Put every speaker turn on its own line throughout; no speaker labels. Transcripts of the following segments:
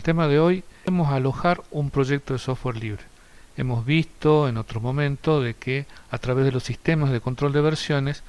tema de hoy, podemos alojar un proyecto de software libre. Hemos visto en otro momento de que a través de los sistemas de control de versiones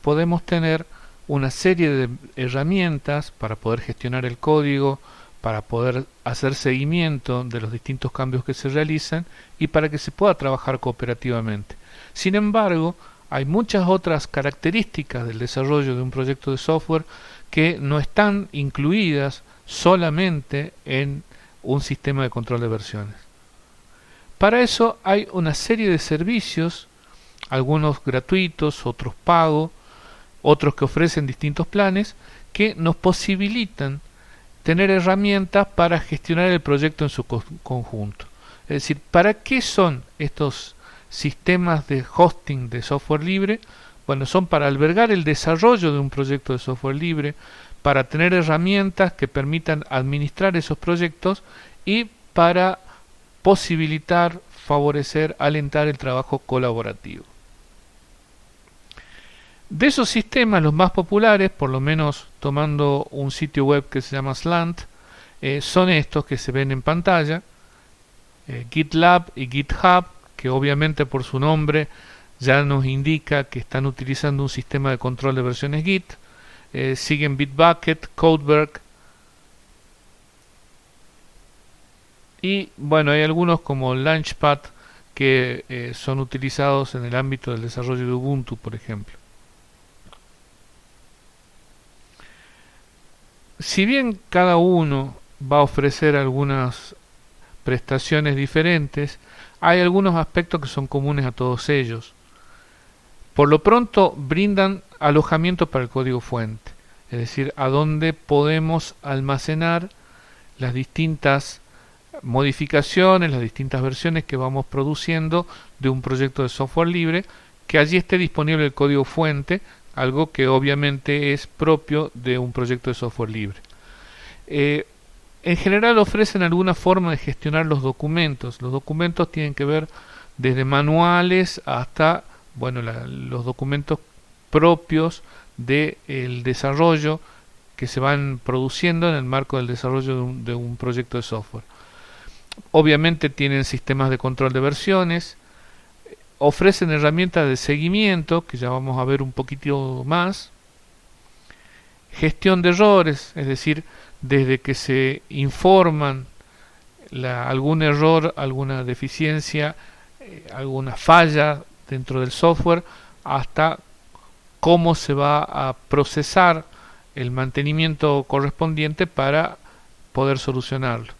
podemos tener una serie de herramientas para poder gestionar el código, para poder hacer seguimiento de los distintos cambios que se realizan y para que se pueda trabajar cooperativamente. Sin embargo, hay muchas otras características del desarrollo de un proyecto de software que no están incluidas solamente en un sistema de control de versiones. Para eso hay una serie de servicios, algunos gratuitos, otros pagos, otros que ofrecen distintos planes, que nos posibilitan tener herramientas para gestionar el proyecto en su conjunto. Es decir, ¿para qué son estos sistemas de hosting de software libre? Bueno, son para albergar el desarrollo de un proyecto de software libre, para tener herramientas que permitan administrar esos proyectos y para posibilitar, favorecer, alentar el trabajo colaborativo. De esos sistemas, los más populares, por lo menos tomando un sitio web que se llama Slant, son estos que se ven en pantalla, GitLab y GitHub, que obviamente por su nombre ya nos indica que están utilizando un sistema de control de versiones Git. Siguen Bitbucket, Codeberg, y bueno, hay algunos como Launchpad que son utilizados en el ámbito del desarrollo de Ubuntu, por ejemplo. Si bien cada uno va a ofrecer algunas prestaciones diferentes, hay algunos aspectos que son comunes a todos ellos. Por lo pronto brindan alojamiento para el código fuente, es decir, a donde podemos almacenar las distintas modificaciones, las distintas versiones que vamos produciendo de un proyecto de software libre, que allí esté disponible el código fuente, algo que obviamente es propio de un proyecto de software libre. En general ofrecen alguna forma de gestionar los documentos. Los documentos tienen que ver desde manuales hasta los documentos propios del desarrollo que se van produciendo en el marco del desarrollo de un proyecto de software. Obviamente tienen sistemas de control de versiones, ofrecen herramientas de seguimiento, que ya vamos a ver un poquito más, gestión de errores, es decir, desde que se informan algún error, alguna deficiencia, alguna falla dentro del software, hasta cómo se va a procesar el mantenimiento correspondiente para poder solucionarlo.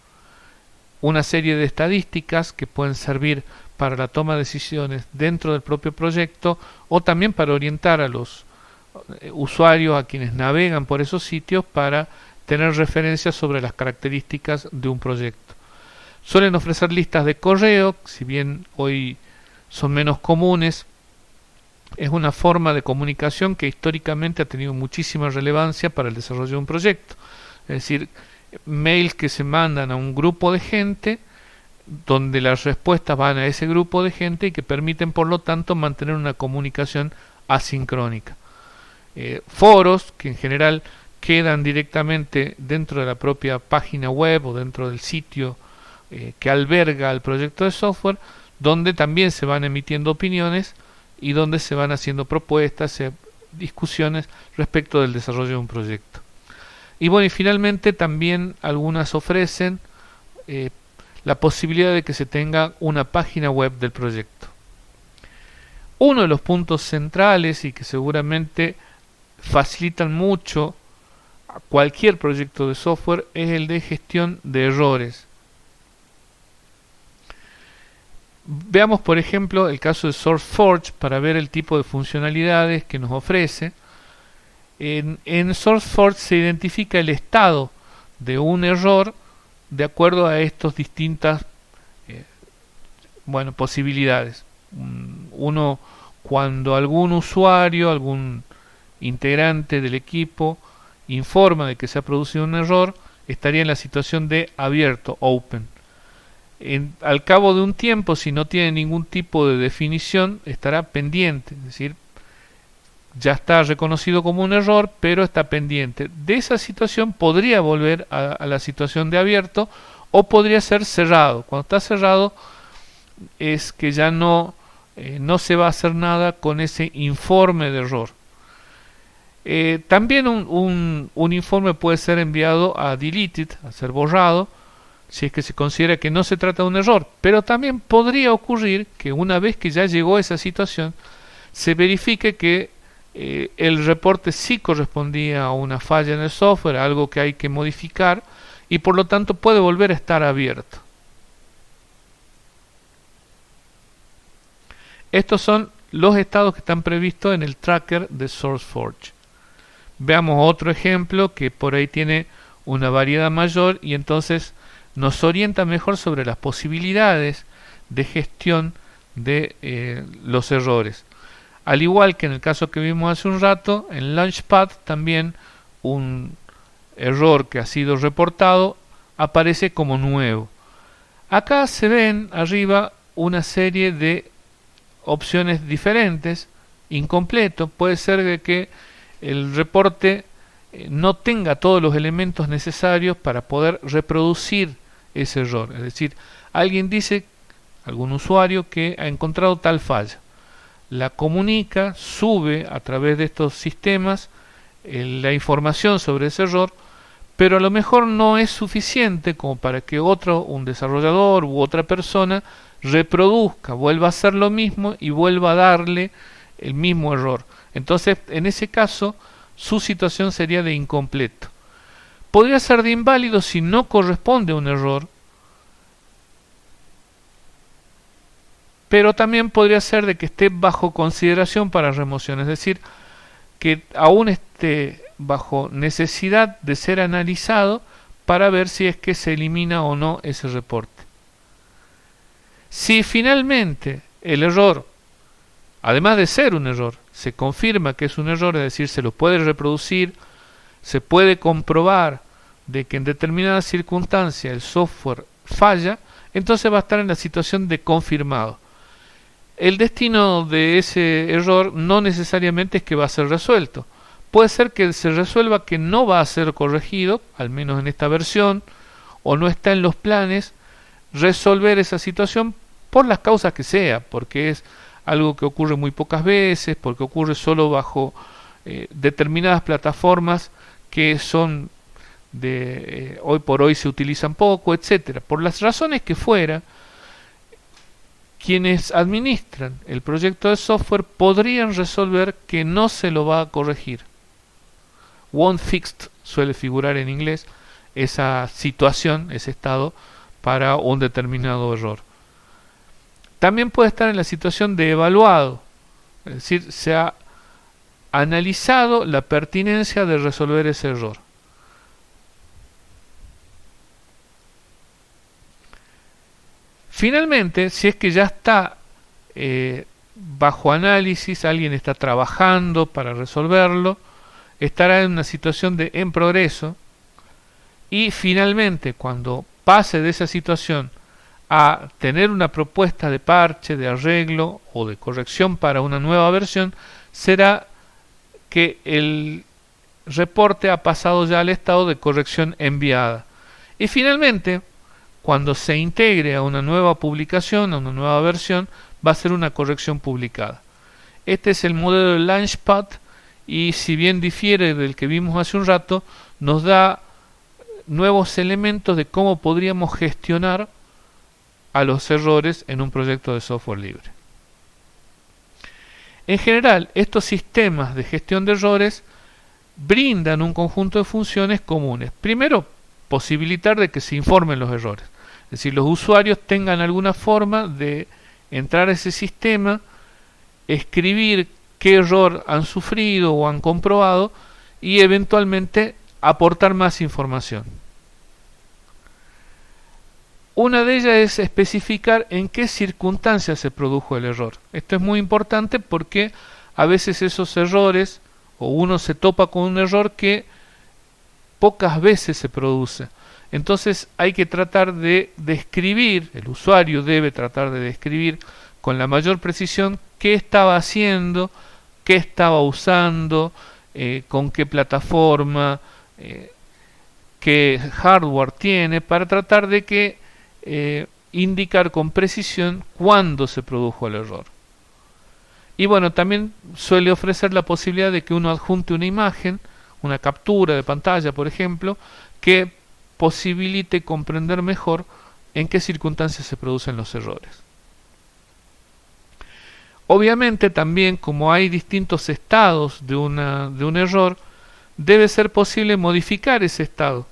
Una serie de estadísticas que pueden servir para la toma de decisiones dentro del propio proyecto o también para orientar a los usuarios, a quienes navegan por esos sitios, para tener referencias sobre las características de un proyecto. Suelen ofrecer listas de correo, si bien hoy son menos comunes. Es una forma de comunicación que históricamente ha tenido muchísima relevancia para el desarrollo de un proyecto. Es decir, mails que se mandan a un grupo de gente, donde las respuestas van a ese grupo de gente y que permiten, por lo tanto, mantener una comunicación asincrónica. Foros que en general quedan directamente dentro de la propia página web o dentro del sitio que alberga el proyecto de software, donde también se van emitiendo opiniones y donde se van haciendo propuestas, discusiones respecto del desarrollo de un proyecto. Y bueno, y finalmente también algunas ofrecen la posibilidad de que se tenga una página web del proyecto. Uno de los puntos centrales y que seguramente facilitan mucho a cualquier proyecto de software es el de gestión de errores. Veamos por ejemplo el caso de SourceForge para ver el tipo de funcionalidades que nos ofrece. En SourceForge se identifica el estado de un error de acuerdo a estas distintas posibilidades. Uno, cuando algún usuario, algún integrante del equipo informa de que se ha producido un error, estaría en la situación de abierto, open. Al cabo de un tiempo, si no tiene ningún tipo de definición, estará pendiente, es decir, ya está reconocido como un error, pero está pendiente. De esa situación podría volver a la situación de abierto o podría ser cerrado. Cuando está cerrado es que ya no se va a hacer nada con ese informe de error. También un informe puede ser enviado a deleted, a ser borrado, si es que se considera que no se trata de un error. Pero también podría ocurrir que una vez que ya llegó a esa situación, se verifique que el reporte sí correspondía a una falla en el software, algo que hay que modificar, y por lo tanto puede volver a estar abierto. Estos son los estados que están previstos en el tracker de SourceForge. Veamos otro ejemplo que por ahí tiene una variedad mayor y entonces nos orienta mejor sobre las posibilidades de gestión de los errores. Al igual que en el caso que vimos hace un rato, en Launchpad también un error que ha sido reportado aparece como nuevo. Acá se ven arriba una serie de opciones diferentes, incompleto. Puede ser de que el reporte no tenga todos los elementos necesarios para poder reproducir ese error. Es decir, alguien dice, algún usuario, que ha encontrado tal falla. La comunica, sube a través de estos sistemas la información sobre ese error, pero a lo mejor no es suficiente como para que un desarrollador u otra persona reproduzca, vuelva a hacer lo mismo y vuelva a darle el mismo error. Entonces, en ese caso, su situación sería de incompleto. Podría ser de inválido si no corresponde a un error, pero también podría ser de que esté bajo consideración para remoción, es decir, que aún esté bajo necesidad de ser analizado para ver si es que se elimina o no ese reporte. Si finalmente el error, además de ser un error, se confirma que es un error, es decir, se lo puede reproducir, se puede comprobar de que en determinada circunstancia el software falla, entonces va a estar en la situación de confirmado. El destino de ese error no necesariamente es que va a ser resuelto. Puede ser que se resuelva que no va a ser corregido, al menos en esta versión, o no está en los planes resolver esa situación por las causas que sea, porque es algo que ocurre muy pocas veces, porque ocurre solo bajo determinadas plataformas que son hoy por hoy se utilizan poco, etcétera. Por las razones que fuera, quienes administran el proyecto de software podrían resolver que no se lo va a corregir. Won't fixed suele figurar en inglés esa situación, ese estado para un determinado error. También puede estar en la situación de evaluado, es decir, se ha analizado la pertinencia de resolver ese error. Finalmente, si es que ya está bajo análisis, alguien está trabajando para resolverlo, estará en una situación de en progreso, y finalmente cuando pase de esa situación a tener una propuesta de parche, de arreglo o de corrección para una nueva versión, será que el reporte ha pasado ya al estado de corrección enviada. Y finalmente, cuando se integre a una nueva publicación, a una nueva versión, va a ser una corrección publicada. Este es el modelo de Launchpad, y si bien difiere del que vimos hace un rato, nos da nuevos elementos de cómo podríamos gestionar a los errores en un proyecto de software libre. En general, estos sistemas de gestión de errores brindan un conjunto de funciones comunes. Primero, posibilitar de que se informen los errores. Es decir, los usuarios tengan alguna forma de entrar a ese sistema, escribir qué error han sufrido o han comprobado y eventualmente aportar más información. Una de ellas es especificar en qué circunstancias se produjo el error. Esto es muy importante porque a veces esos errores, o uno se topa con un error que pocas veces se produce. Entonces hay que tratar de describir, el usuario debe tratar de describir con la mayor precisión qué estaba haciendo, qué estaba usando, con qué plataforma, qué hardware tiene, para tratar de que indicar con precisión cuándo se produjo el error. Y bueno, también suele ofrecer la posibilidad de que uno adjunte una imagen, una captura de pantalla, por ejemplo, que posibilite comprender mejor en qué circunstancias se producen los errores. Obviamente también, como hay distintos estados de un error, debe ser posible modificar ese estado,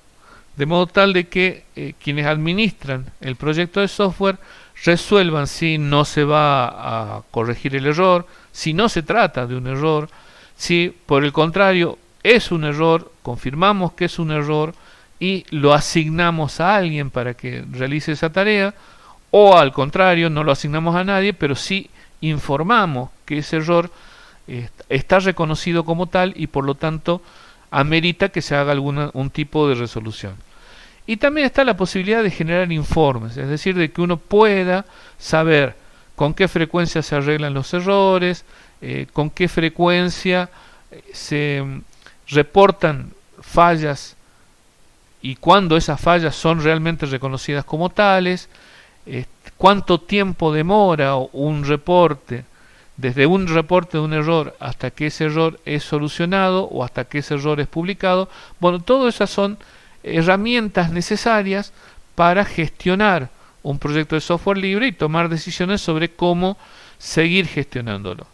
de modo tal de que quienes administran el proyecto de software resuelvan si no se va a corregir el error, si no se trata de un error, si por el contrario es un error, confirmamos que es un error y lo asignamos a alguien para que realice esa tarea, o al contrario, no lo asignamos a nadie, pero sí informamos que ese error está reconocido como tal y por lo tanto amerita que se haga un tipo de resolución. Y también está la posibilidad de generar informes, es decir, de que uno pueda saber con qué frecuencia se arreglan los errores, con qué frecuencia se reportan fallas y cuándo esas fallas son realmente reconocidas como tales, cuánto tiempo demora un reporte, desde un reporte de un error hasta que ese error es solucionado o hasta que ese error es publicado. Bueno, todas esas son herramientas necesarias para gestionar un proyecto de software libre y tomar decisiones sobre cómo seguir gestionándolo.